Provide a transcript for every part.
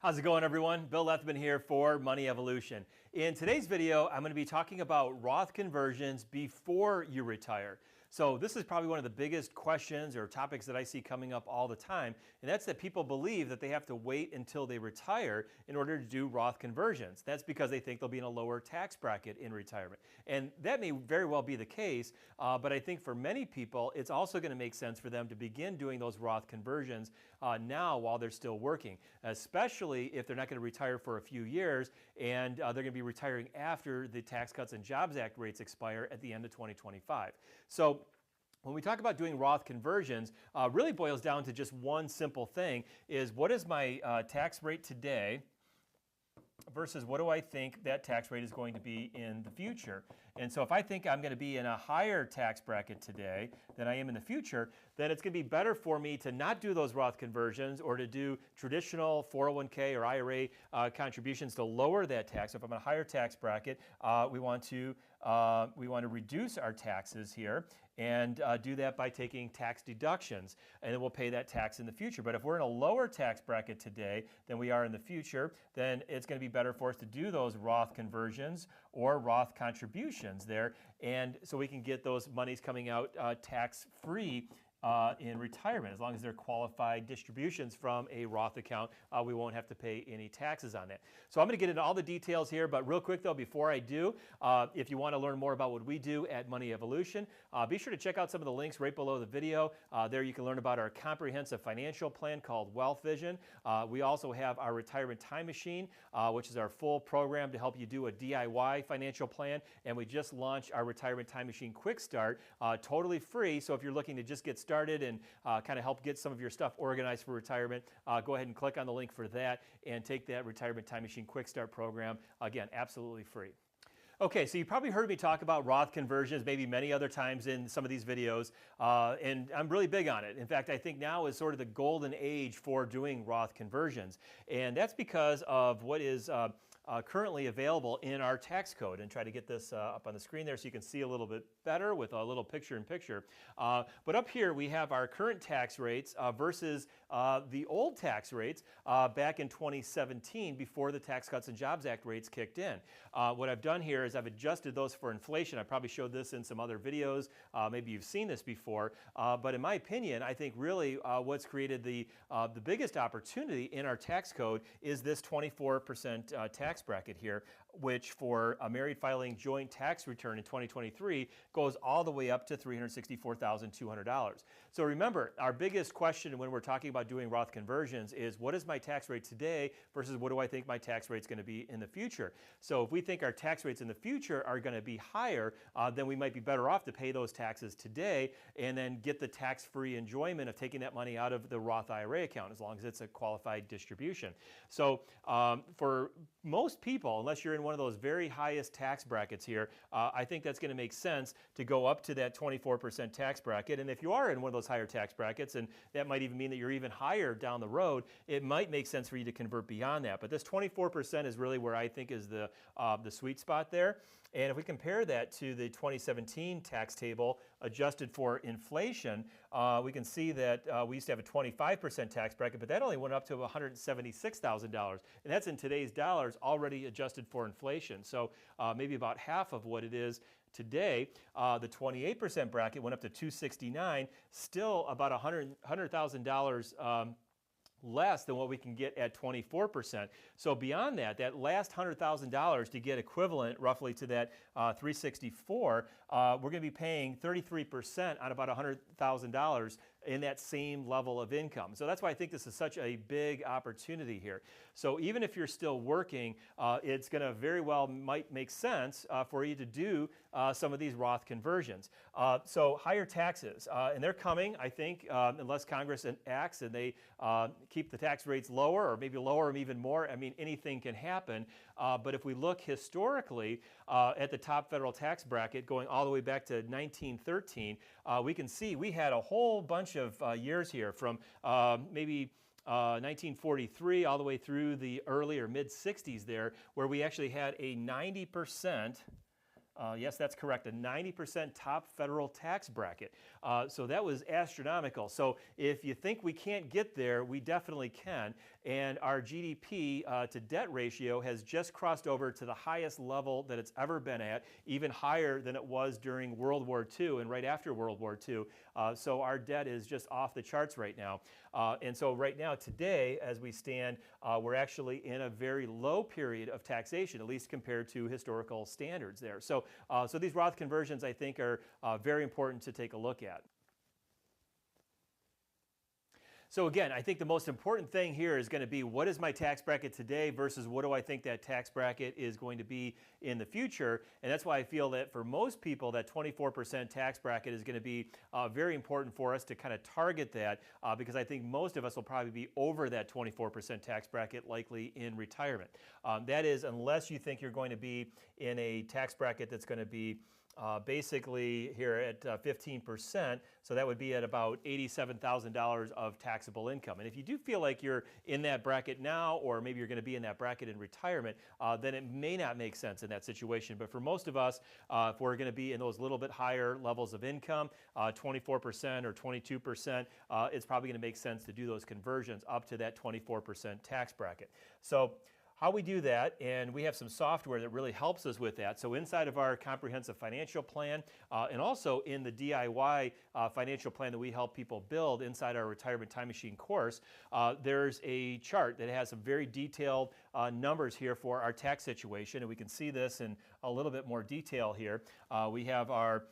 How's it going, everyone? Bill Lethman here for Money Evolution. In today's video, I'm going to be talking about Roth conversions before you retire. So this is probably one of the biggest questions or topics that I see coming up all the time, and that's that people believe that they have to wait until they retire in order to do Roth conversions. That's because they think they'll be in a lower tax bracket in retirement. And that may very well be the case, but I think for many people, it's also going to make sense for them to begin doing those Roth conversions now while they're still working, especially if they're not going to retire for a few years and they're going to be retiring after the Tax Cuts and Jobs Act rates expire at the end of 2025. So when we talk about doing Roth conversions, really boils down to just one simple thing, is what is my tax rate today versus what do I think that tax rate is going to be in the future. And so if I think I'm going to be in a higher tax bracket today than I am in the future, then it's going to be better for me to not do those Roth conversions or to do traditional 401k or IRA contributions to lower that tax. So if I'm in a higher tax bracket, we want to reduce our taxes here and do that by taking tax deductions, and then we'll pay that tax in the future. But if we're in a lower tax bracket today than we are in the future, then it's going to be better for us to do those Roth conversions or Roth contributions there, and so we can get those monies coming out tax-free in retirement. As long as they're qualified distributions from a Roth account, we won't have to pay any taxes on that. So I'm going to get into all the details here, but real quick though, before I do, if you want to learn more about what we do at Money Evolution, be sure to check out some of the links right below the video. There you can learn about our comprehensive financial plan called Wealth Vision. We also have our Retirement Time Machine, which is our full program to help you do a DIY financial plan, and we just launched our Retirement Time Machine Quick Start, totally free. So if you're looking to just get started and kind of help get some of your stuff organized for retirement, go ahead and click on the link for that and take that Retirement Time Machine Quick Start program. Again, absolutely free. Okay, so you probably heard me talk about Roth conversions maybe many other times in some of these videos, and I'm really big on it. In fact, I think now is sort of the golden age for doing Roth conversions, and that's because of what is currently available in our tax code. And try to get this up on the screen there so you can see a little bit better with a little picture-in-picture. But up here we have our current tax rates versus the old tax rates back in 2017 before the Tax Cuts and Jobs Act rates kicked in. What I've done here is I've adjusted those for inflation. I probably showed this in some other videos. Maybe you've seen this before. But in my opinion, I think really what's created the biggest opportunity in our tax code is this 24% tax bracket here, which for a married filing joint tax return in 2023 goes all the way up to $364,200. So remember, our biggest question when we're talking about doing Roth conversions is what is my tax rate today versus what do I think my tax rate is going to be in the future. So if we think our tax rates in the future are going to be higher, then we might be better off to pay those taxes today and then get the tax-free enjoyment of taking that money out of the Roth IRA account as long as it's a qualified distribution. So for most people, unless you're in one of those very highest tax brackets here, I think that's going to make sense to go up to that 24% tax bracket. And if you are in one of those higher tax brackets, and that might even mean that you're even higher down the road, it might make sense for you to convert beyond that. But this 24% is really where I think is the sweet spot there. And if we compare that to the 2017 tax table adjusted for inflation, we can see that we used to have a 25% tax bracket, but that only went up to $176,000. And that's in today's dollars already adjusted for inflation. So maybe about half of what it is today. The 28% bracket went up to $269,000, still about $100,000 less than what we can get at 24%. So beyond that, that last $100,000 to get equivalent roughly to that 364, we're going to be paying 33% on about $100,000 in that same level of income. So that's why I think this is such a big opportunity here. So even if you're still working, it's going to very well might make sense for you to do some of these Roth conversions. So higher taxes, and they're coming, I think, unless Congress acts and they keep the tax rates lower or maybe lower them even more. I mean, anything can happen. But if we look historically at the top federal tax bracket going all the way back to 1913, we can see we had a whole bunch of years here from maybe 1943 all the way through the early or mid 60s there, where we actually had a 90% Yes, that's correct. A 90% top federal tax bracket. So that was astronomical. So if you think we can't get there, we definitely can. And our GDP to debt ratio has just crossed over to the highest level that it's ever been at, even higher than it was during World War II and right after World War II. So our debt is just off the charts right now. And so right now, today, as we stand, we're actually in a very low period of taxation, at least compared to historical standards there. So these Roth conversions, I think, are very important to take a look at. So again, I think the most important thing here is going to be, what is my tax bracket today versus what do I think that tax bracket is going to be in the future? And that's why I feel that for most people, that 24% tax bracket is going to be very important for us to kind of target that, because I think most of us will probably be over that 24% tax bracket likely in retirement. That is, unless you think you're going to be in a tax bracket that's going to be basically here at 15%, so that would be at about $87,000 of taxable income. And if you do feel like you're in that bracket now, or maybe you're going to be in that bracket in retirement, then it may not make sense in that situation. But for most of us, if we're going to be in those little bit higher levels of income, 24% or 22%, it's probably going to make sense to do those conversions up to that 24% tax bracket. So how we do that, and we have some software that really helps us with that. So inside of our comprehensive financial plan, and also in the DIY financial plan that we help people build inside our Retirement Time Machine course, there's a chart that has some very detailed numbers here for our tax situation, and we can see this in a little bit more detail here. We have our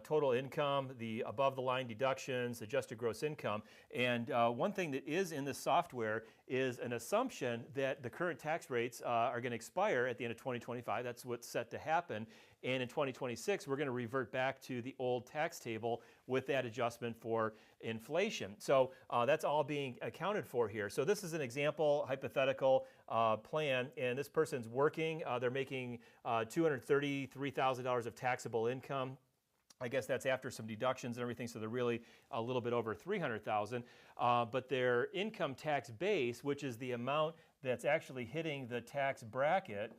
total income, the above the line deductions, adjusted gross income. And one thing that is in this software is an assumption that the current tax rates are going to expire at the end of 2025. That's what's set to happen. And in 2026, we're going to revert back to the old tax table with that adjustment for inflation. So that's all being accounted for here. So this is an example, hypothetical plan, and this person's working. They're making $233,000 of taxable income. I guess that's after some deductions and everything, so they're really a little bit over $300,000. But their income tax base, which is the amount that's actually hitting the tax bracket,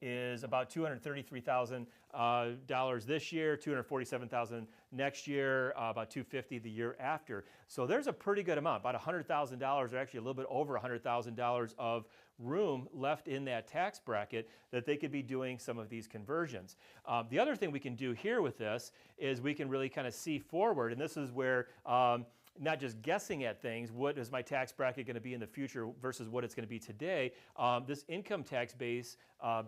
is about $233,000 this year, $247,000 next year, about $250,000 the year after. So there's a pretty good amount, about $100,000, or actually a little bit over $100,000 of room left in that tax bracket that they could be doing some of these conversions. The other thing we can do here with this is we can really kind of see forward, and this is where not just guessing at things, what is my tax bracket going to be in the future versus what it's going to be today. This income tax base,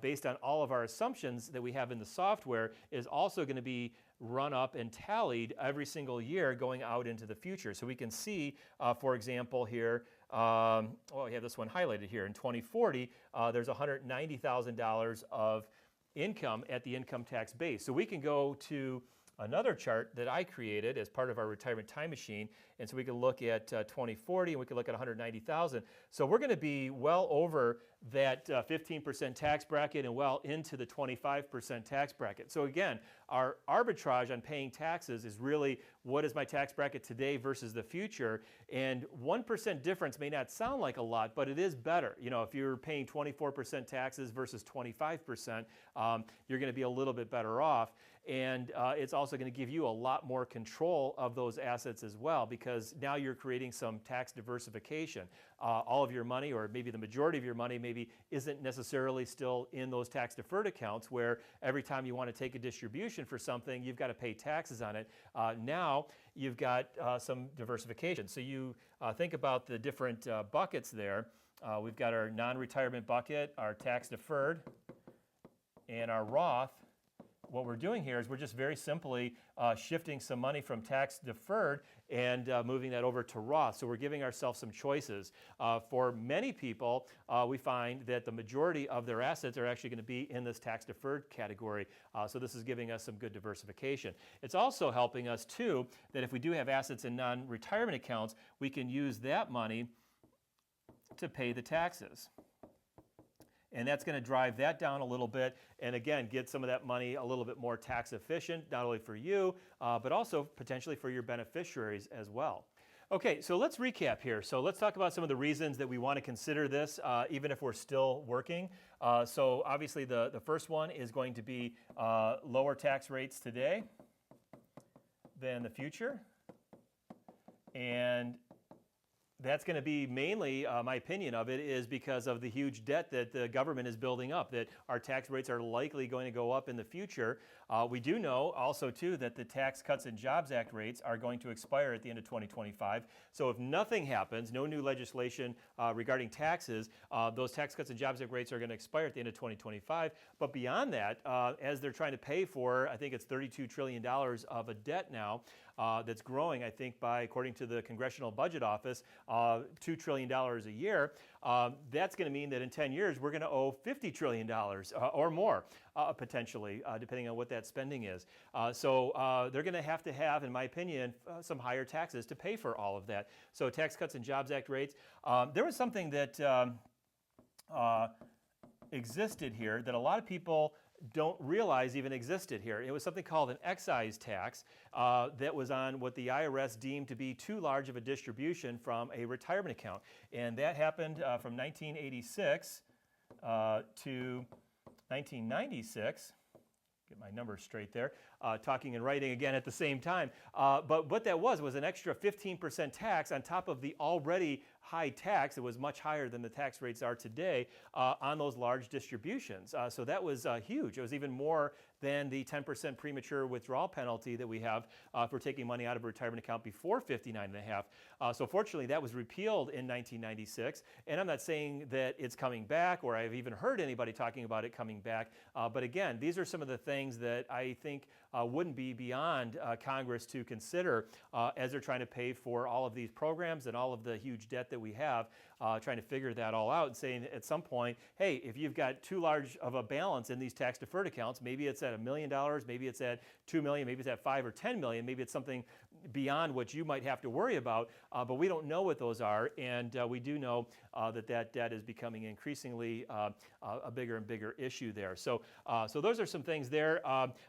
based on all of our assumptions that we have in the software, is also going to be run up and tallied every single year going out into the future. So we can see, for example, here, we have this one highlighted here. In 2040, there's $190,000 of income at the income tax base. So we can go to another chart that I created as part of our Retirement Time Machine, and so we can look at 2040 and we can look at 190,000. So we're going to be well over that 15% tax bracket and well into the 25% tax bracket. So again, our arbitrage on paying taxes is really, what is my tax bracket today versus the future? And 1% difference may not sound like a lot, but it is better. You know, if you're paying 24% taxes versus 25%, you're going to be a little bit better off. And it's also going to give you a lot more control of those assets as well, because now you're creating some tax diversification. All of your money, or maybe the majority of your money, maybe isn't necessarily still in those tax deferred accounts where every time you want to take a distribution for something, you've got to pay taxes on it. Now you've got some diversification. So you think about the different buckets there. We've got our non-retirement bucket, our tax deferred, and our Roth. What we're doing here is we're just very simply shifting some money from tax deferred and moving that over to Roth. So we're giving ourselves some choices. For many people, we find that the majority of their assets are actually going to be in this tax deferred category. So this is giving us some good diversification. It's also helping us too that if we do have assets in non-retirement accounts, we can use that money to pay the taxes. And that's going to drive that down a little bit, and again, get some of that money a little bit more tax efficient, not only for you, but also potentially for your beneficiaries as well. Okay, so let's recap here. So let's talk about some of the reasons that we want to consider this, even if we're still working. So obviously the first one is going to be lower tax rates today than the future. And that's going to be mainly, my opinion of it, is because of the huge debt that the government is building up, that our tax rates are likely going to go up in the future. We do know also, too, that the Tax Cuts and Jobs Act rates are going to expire at the end of 2025. So if nothing happens, no new legislation regarding taxes, those Tax Cuts and Jobs Act rates are going to expire at the end of 2025. But beyond that, as they're trying to pay for, I think it's $32 trillion of a debt now, that's growing, I think, by, according to the Congressional Budget Office, $2 trillion a year. That's going to mean that in 10 years, we're going to owe $50 trillion or more, potentially, depending on what that spending is. So they're going to have, in my opinion, some higher taxes to pay for all of that. So Tax Cuts and Jobs Act rates. There was something that existed here that a lot of people don't realize even existed here. It was something called an excise tax that was on what the IRS deemed to be too large of a distribution from a retirement account. And that happened from 1986 to 1996. Get my numbers straight there, talking and writing again at the same time. But what that was an extra 15% tax on top of the already high tax. It was much higher than the tax rates are today on those large distributions. So that was huge. It was even more than the 10% premature withdrawal penalty that we have for taking money out of a retirement account before 59 and a half. So fortunately, that was repealed in 1996. And I'm not saying that it's coming back, or I've even heard anybody talking about it coming back. But again, these are some of the things that I think wouldn't be beyond Congress to consider as they're trying to pay for all of these programs and all of the huge debt that we have, trying to figure that all out and saying at some point, hey, if you've got too large of a balance in these tax deferred accounts, maybe it's at $1 million, maybe it's at $2 million, maybe it's at 5 or 10 million, maybe it's something beyond what you might have to worry about, but we don't know what those are, and we do know that debt is becoming increasingly a bigger and bigger issue there. So those are some things there.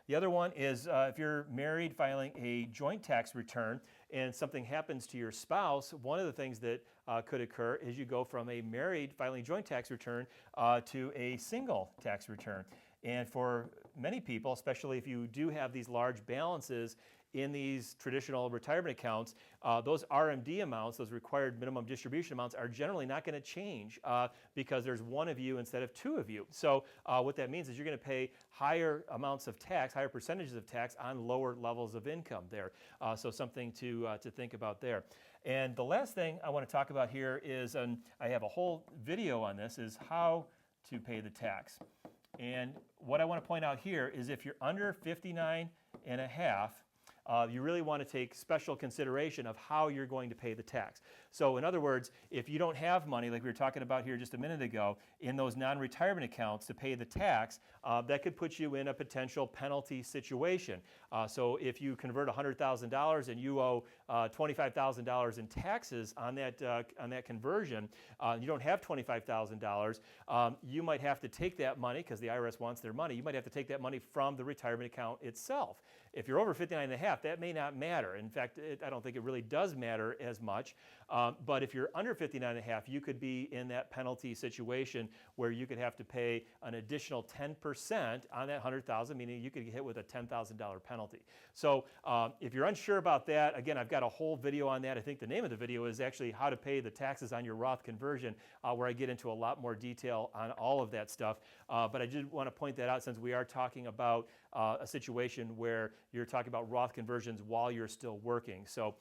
The other one is if you're married filing a joint tax return and something happens to your spouse, one of the things that could occur is you go from a married filing joint tax return to a single tax return. And for many people, especially if you do have these large balances in these traditional retirement accounts, those RMD amounts, those required minimum distribution amounts, are generally not going to change because there's one of you instead of two of you. So what that means is you're going to pay higher amounts of tax, higher percentages of tax on lower levels of income there. So something to think about there. And the last thing I want to talk about here is, and I have a whole video on this, is how to pay the tax. And what I want to point out here is if you're under 59 and a half, you really want to take special consideration of how you're going to pay the tax. So in other words, if you don't have money, like we were talking about here just a minute ago, in those non-retirement accounts to pay the tax, that could put you in a potential penalty situation. So if you convert $100,000 and you owe $25,000 in taxes on that conversion, you don't have $25,000, you might have to take that money, because the IRS wants their money, you might have to take that money from the retirement account itself. If you're over 59 and a half, that may not matter. In fact, I don't think it really does matter as much. But if you're under 59 and a half, you could be in that penalty situation where you could have to pay an additional 10% on that $100,000, meaning you could get hit with a $10,000 penalty. So if you're unsure about that, again, I've got a whole video on that. I think the name of the video is actually how to pay the taxes on your Roth conversion, where I get into a lot more detail on all of that stuff. But I did want to point that out, since we are talking about a situation where you're talking about Roth conversions while you're still working. So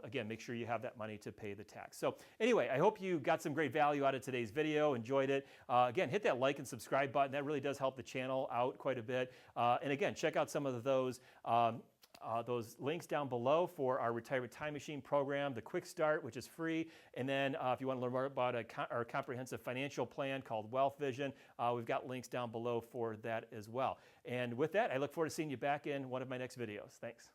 again, make sure you have that money to pay the tax. So anyway, I hope you got some great value out of today's video, enjoyed it. Again, hit that like and subscribe button. That really does help the channel out quite a bit. And again, check out some of those links down below for our Retirement Time Machine program, the Quick Start, which is free. And then if you want to learn more about our comprehensive financial plan called Wealth Vision, we've got links down below for that as well. And with that, I look forward to seeing you back in one of my next videos. Thanks.